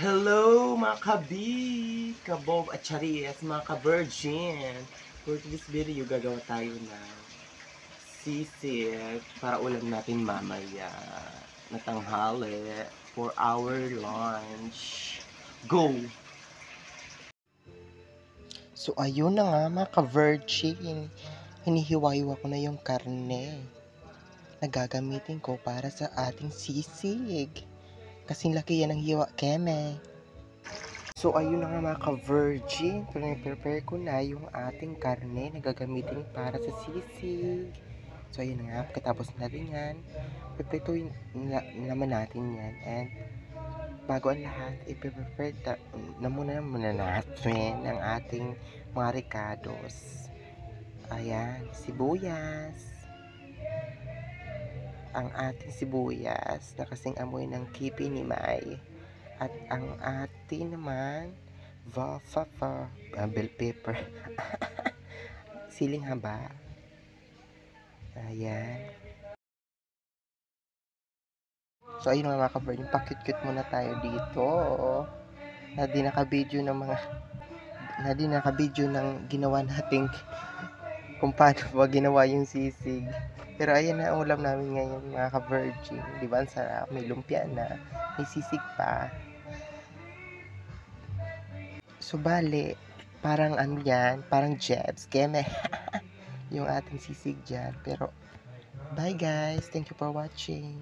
Hello mga kabi, kabob at charis, mga ka-virgin. For this video, gagawa tayo ng sisig para ulam natin mamaya na tanghali for our lunch. Go! So ayun na nga mga ka-virgin, hinihiwa-hiwa ko na yung karne na gagamitin ko para sa ating sisig. Kasing laki yan ng hiwa, keme. So ayun na nga mga ka-virgin, prepare ko na yung ating karne na gagamitin para sa sisig. So ayun na nga, pagkatapos natin yan, piprituin naman natin yan. And bago ang lahat, ipiprepare na muna natin ang ating mga ricados. Ayan, sibuyas. Ang ating sibuyas na kasing amoy ng kipi ni Mai. At ang ating naman bell pepper. Siling haba. Ayan. So ayun mga ka-virgin, pakit-kit muna tayo dito. Na di nakabidyo ng ginawa nating kung paano ba ginawa yung sisig. Pero ayan na ang ulam namin ngayon mga ka-virgin. Di ba ang sarap? May lumpia na. May sisig pa. So bale, parang ano yan, parang jebs, keme. Yung ating sisig dyan. Pero bye guys, thank you for watching.